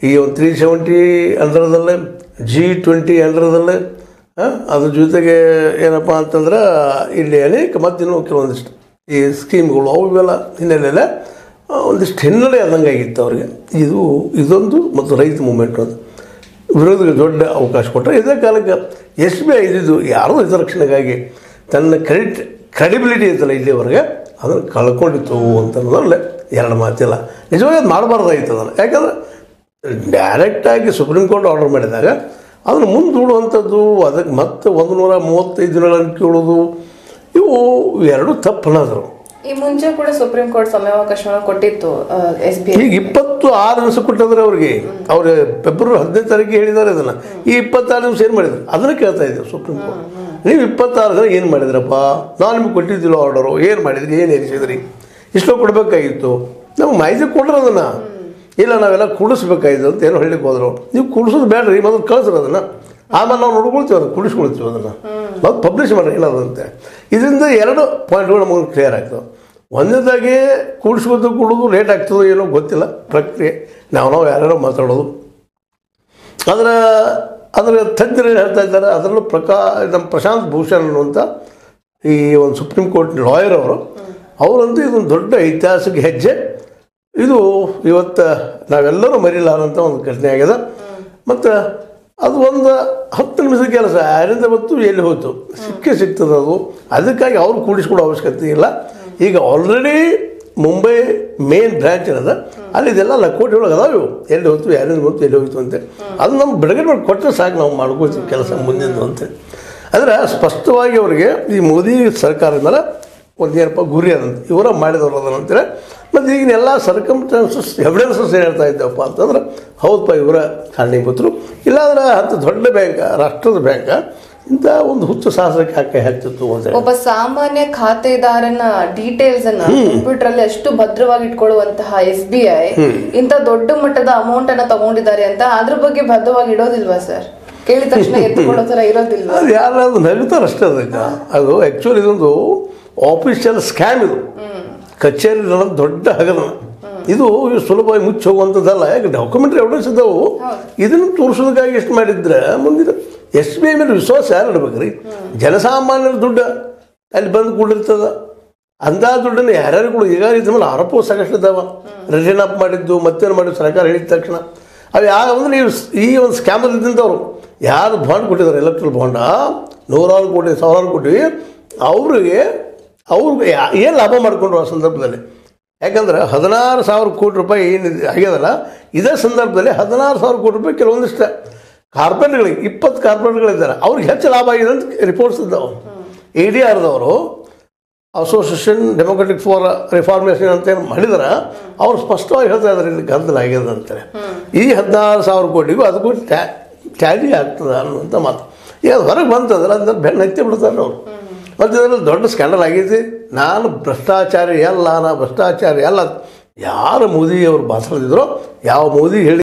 ಈ ಒಂದು 370 ಅಂಡರ್ದಲ್ಲೇ G20 ಅಂಡರ್ದಲ್ಲೇ ಅದ್ರ ಜೊತೆಗೆ ಏನಪ್ಪ ಅಂತಂದ್ರೆ ಇಲ್ಲಿ ಅನೇಕ ಮತ್ತಿನ್ನೂ ಕೆಲವೊಂದಿಷ್ಟು ಈ ಸ್ಕೀಮ್ಗಳು ಅವೆಲ್ಲ ಹಿನ್ನೆಲೆಯಲ್ಲೇ ಒಂದಿಷ್ಟು ಹಿನ್ನಡೆ ಆದಂಗೆ ಆಗಿತ್ತು ಅವ್ರಿಗೆ. ಇದೊಂದು ಮತ್ತು ರೈತ ಮೂಮೆಂಟ್ ಅದು ವಿರೋಧಿಗೆ ದೊಡ್ಡ ಅವಕಾಶ ಕೊಟ್ಟರೆ. ಇದೇ ಕಾಲಕ್ಕೆ SBI ಇದ್ದಿದ್ದು ಯಾರೋ ಹಿತರಕ್ಷಣೆಗಾಗಿ ತನ್ನ ಕ್ರೆಡಿಬಿಲಿಟಿ ಇತ್ತಲ್ಲ ಇಲ್ಲಿವರೆಗೆ ಅದನ್ನು ಕಳ್ಕೊಂಡಿತ್ತು ಅಂತ ಅನ್ನೋದ್ರಲ್ಲೇ ಎರಡು ಮಾತಿಲ್ಲ. ನಿಜವಾಗಿ ಅದು ಮಾಡಬಾರ್ದಾಗಿತ್ತು ಅದನ್ನು. ಯಾಕಂದರೆ ಡೈರೆಕ್ಟಾಗಿ ಸುಪ್ರೀಂ ಕೋರ್ಟ್ ಆರ್ಡರ್ ಮಾಡಿದಾಗ ಅದನ್ನು ಮುಂದೂಡುವಂಥದ್ದು, ಅದಕ್ಕೆ ಮತ್ತೆ 135 ದಿನಗಳನ್ನು ಕೇಳೋದು, ಇವು ಎರಡೂ ತಪ್ಪನಾದರು. ಈ ಮುಂಚೆ ಕೂಡ ಸುಪ್ರೀಂ ಕೋರ್ಟ್ ಸಮಯಾವಕಾಶವನ್ನು ಕೊಟ್ಟಿತ್ತು SBI. ಈಗ 26 ದಿವಸ ಕೊಟ್ಟಿದ್ರೆ ಅವ್ರಿಗೆ. ಅವ್ರು ಫೆಬ್ರವರಿ 15ನೇ ತಾರೀಕಿಗೆ ಹೇಳಿದ್ದಾರೆ ಅದನ್ನು. ಈ 26 ದಿವಸ ಏನು ಮಾಡಿದ್ರು ಅದನ್ನು ಕೇಳ್ತಾ ಇದ್ದೀವಿ ಸುಪ್ರೀಂ ಕೋರ್ಟ್. ನೀವು 26 ದಿನ ಏನು ಮಾಡಿದ್ರಪ್ಪ? ನಾನು ನಿಮ್ಗೆ ಕೊಟ್ಟಿದ್ದಿಲ್ಲ ಆರ್ಡರು, ಏನು ಮಾಡಿದ್ರಿ, ಏನು ಎನಿಸಿದ್ರಿ? ಇಷ್ಟೋ ಕೊಡಬೇಕಾಗಿತ್ತು. ನಮ್ಗೆ ಮಾಹಿತಿ ಕೊಡ್ರಿ ಅದನ್ನು. ಇಲ್ಲ ನಾವೆಲ್ಲ ಕೂಡಿಸ್ಬೇಕಾಯ್ತು ಅಂತ ಏನೋ ಹೇಳಿಕ್ಕೆ ಹೋದ್ರು. ನೀವು ಕೂಡಿಸೋದು ಬೇಡ್ರಿ, ಮೊದಲು ಕಳಿಸ್ರಿ ಅದನ್ನು, ಆಮೇಲೆ ನಾವು ನೋಡ್ಕೊಳ್ತೀವಿ ಅದನ್ನು, ಕೂಡಿಸ್ಕೊಳ್ತೀವಿ ಅದನ್ನು, ನಾವು ಪಬ್ಲಿಷ್ ಮಾಡಿರಿ ಇಲ್ಲದಂತೆ. ಇದರಿಂದ ಎರಡು ಪಾಯಿಂಟ್ಗಳು ನಮಗೆ ಕ್ಲಿಯರ್ ಆಗ್ತವೆ. ಒಂದನೇದಾಗಿ ಕೂಡಿಸೋದು ಲೇಟ್ ಆಗ್ತದೋ ಏನೋ ಗೊತ್ತಿಲ್ಲ ಪ್ರಕ್ರಿಯೆ, ನಾವು ಯಾರ್ಯಾರೋ ಮಾತಾಡೋದು. ಅದರ ತಜ್ಞರು ಹೇಳ್ತಾ ಇದ್ದಾರೆ. ಅದರಲ್ಲೂ ನಮ್ಮ ಪ್ರಶಾಂತ್ ಭೂಷಣ್ ಅನ್ನುವಂಥ ಈ ಒಂದು ಸುಪ್ರೀಂ ಕೋರ್ಟ್ ಲಾಯರ್ ಅವರಂತೂ ಇದೊಂದು ದೊಡ್ಡ ಐತಿಹಾಸಿಕ ಹೆಜ್ಜೆ. ಇದು ಇವತ್ತು ನಾವೆಲ್ಲರೂ ಮರಿಲಾರಂಥ ಒಂದು ಘಟನೆ ಆಗಿದೆ. ಮತ್ತು ಅದು ಒಂದು 10 ನಿಮಿಷದ ಕೆಲಸ. ಯಾರಿಂದ ಬಂತು ಎಲ್ಲಿ ಹೋಯ್ತು ಸಿಗ್ತದೆ ಅದು. ಅದಕ್ಕಾಗಿ ಅವ್ರು ಕೂಡಿಸ್ಕೊಡೋ ಅವಶ್ಯಕತೆ ಇಲ್ಲ. ಈಗ ಆಲ್ರೆಡಿ ಮುಂಬೈ ಮೇನ್ ಬ್ರ್ಯಾಂಚ್ ಏನದ ಅಲ್ಲಿ ಇದೆಲ್ಲ ಲಕೋಟಿ ಒಳಗೆ ಅದಾವೆ. ಇವು ಎಲ್ಲಿ ಹೋಯ್ತು, ಯಾರಿಂದ ಬಂತು, ಎಲ್ಲಿ ಹೋಯ್ತು ಅಂತೇಳಿ ಅದು ನಮ್ಮ ಬಿಡುಗಡೆ ಮಾಡಿ ಕೊಟ್ಟರೆ ಸಾಕು, ನಾವು ಮಾಡ್ಕೋತೀವಿ ಕೆಲಸ ಮುಂದಿನ ಅಂತೇಳಿ. ಅಂದರೆ ಸ್ಪಷ್ಟವಾಗಿ ಅವರಿಗೆ ಈ ಮೋದಿ ಸರ್ಕಾರದ ಮೇಲೆ ಒಂದೇನಪ್ಪ ಗುರಿ ಅದಂತೆ, ಇವರ ಮಾಡಿದವರು ಅದನ್ನಂತೇಳಿ. ಮತ್ತು ಈಗಿನ ಎಲ್ಲ ಸರ್ಕಮ್ಸ್ಟಾನ್ಸಸ್ ಎವಿಡೆನ್ಸಸ್ ಏನು ಹೇಳ್ತಾ ಇದ್ದವಪ್ಪ ಅಂತಂದ್ರೆ ಹೌದಪ್ಪ ಇವರ ಕಾರಣೀಭೂತರು. ಇಲ್ಲಾಂದ್ರೆ ಅಂತ ದೊಡ್ಡ ಬ್ಯಾಂಕ್, ರಾಷ್ಟ್ರದ ಬ್ಯಾಂಕ್ ಇಂಥ ಒಂದು ಹುಚ್ಚು ಸಾಹಸಕ್ಕೆ ಹಾಕ್ತಿತ್ತು ಅಂತ. ಒಬ್ಬ ಸಾಮಾನ್ಯ ಖಾತೆದಾರನ ಡೀಟೇಲ್ಸ್ ಅನ್ನ ಕಂಪ್ಯೂಟರ್ ಅಲ್ಲಿ ಅಷ್ಟು ಭದ್ರವಾಗಿ ಇಟ್ಕೊಳ್ಳುವಂತಹ SBI ಇಂಥ ದೊಡ್ಡ ಮಟ್ಟದ ಅಮೌಂಟ್ ಅನ್ನ ತಗೊಂಡಿದ್ದಾರೆ ಅಂತ ಅದ್ರ ಬಗ್ಗೆ ಭದ್ರವಾಗಿ ಇಡೋದಿಲ್ವಾ ಸರ್? ಕೇಳಿದ ತಕ್ಷಣ ಎತ್ತುಕೊಳ್ಳೋ ಥರ ಇರೋದಿಲ್ವಾ? ಅದು ಯಾರಾದ್ರೂ ನಗುತ್ತಾರೆ ಅಷ್ಟೇ. ಅದಕ್ಕೆ ಅದು ಆ್ಯಕ್ಚುಲಿ ಇದೊಂದು ಆಫೀಷಿಯಲ್ ಸ್ಕ್ಯಾಮ್. ಇದು ಕಚೇರಿ ದೊಡ್ಡ ಹಗರಣ. ಇದು ಸುಲಭವಾಗಿ ಮುಚ್ಚಿ ಹೋಗುವಂಥದ್ದಲ್ಲ. ಯಾಕೆ ಡಾಕ್ಯುಮೆಂಟ್ರಿ ಎವಿಡೆನ್ಸ್ ಇದ್ದಾವೆ. ಇದನ್ನು ತೋರಿಸೋದಕ್ಕಾಗಿ ಎಷ್ಟು ಮಾಡಿದ್ರೆ ಮುಂದಿನ SBI ಮೇಲೆ ವಿಶ್ವಾಸ ಯಾರು ಇಡಬೇಕ್ರಿ? ಜನಸಾಮಾನ್ಯರ ದುಡ್ಡು ಅಲ್ಲಿ ಬಂದು ಕೂಡಿರ್ತದ. ಅಂಥ ದುಡ್ಡನ್ನು ಯಾರ್ಯಾರು ಈಗ ಇದ್ರ ಮೇಲೆ ಆರೋಪ ಸಾಕಷ್ಟು ಇದ್ದಾವೆ. ರಿಟರ್ನ್ ಅಪ್ ಮಾಡಿದ್ದು ಮತ್ತೇನು ಮಾಡಿದ್ದು ಸರ್ಕಾರ ಹೇಳಿದ ತಕ್ಷಣ ಅವು ಯಾವಂದ್ರೆ ಈ ಒಂದು ಸ್ಕ್ಯಾಮಲ್ಲಿ ಇದ್ದಂಥವ್ರು ಯಾರು ಬಾಂಡ್ ಕೊಟ್ಟಿದ್ದಾರೆ, ಎಲೆಕ್ಟ್ರಲ್ ಬಾಂಡ 100 ಕೋಟಿ 1000 ಕೋಟಿ, ಅವ್ರಿಗೆ ಏನು ಲಾಭ ಮಾಡಿಕೊಂಡ್ರು ಆ ಸಂದರ್ಭದಲ್ಲಿ. ಯಾಕಂದ್ರೆ 16,000 ಕೋಟಿ ರೂಪಾಯಿ ಏನು ಆಗ್ಯದಲ್ಲ, ಇದೇ ಸಂದರ್ಭದಲ್ಲಿ 16,000 ಕೋಟಿ ರೂಪಾಯಿ ಕೆಲವೊಂದಿಷ್ಟು ಕಾರ್ಪೊರೇಟ್ಗಳಿಗೆ 20 ಕಾರ್ಪೊರೇಟ್ಗಳಿದ್ದಾರೆ, ಅವ್ರಿಗೆ ಹೆಚ್ಚು ಲಾಭ ಆಗಿದೆ ಅಂತ ರಿಪೋರ್ಟ್ಸ್ ಇದ್ದಾವೆ. ADRದವರು ಅಸೋಸಿಯೇಷನ್ ಡೆಮೊಕ್ರೆಟಿಕ್ ಫಾರ್ ರಿಫಾರ್ಮೇಷನ್ ಅಂತ ಏನು ಮಾಡಿದಾರೆ ಅವ್ರು ಸ್ಪಷ್ಟವಾಗಿ ಹೇಳ್ತಾ ಇದ್ದಾರೆ ಇಲ್ಲಿ ಗದ್ದಲ ಆಗ್ಯದ ಅಂತೇಳಿ. ಈ 16,000 ಕೋಟಿಗೂ ಅದಕ್ಕೂ ಟ್ಯಾಲಿ ಆಗ್ತದೆ ಅನ್ನುವಂಥ ಮಾತು. ಈಗ ಅದು ಹೊರಗೆ ಬಂತಂದ್ರೆ ಅದನ್ನ ಬೆನ್ನು ಹತ್ತಿ ಬಿಡ್ತಾರೆ ಅವರು. ಮತ್ತು ಇದರಲ್ಲಿ ದೊಡ್ಡ ಸ್ಕ್ಯಾಂಡಲ್ ಆಗೈತಿ. ನಾನು ಭ್ರಷ್ಟಾಚಾರಿ ಅಲ್ಲ ಯಾರು ಮೋದಿ ಅವರು ಮಾತಾಡಿದ್ರು, ಯಾವ ಮೋದಿ ಹೇಳಿ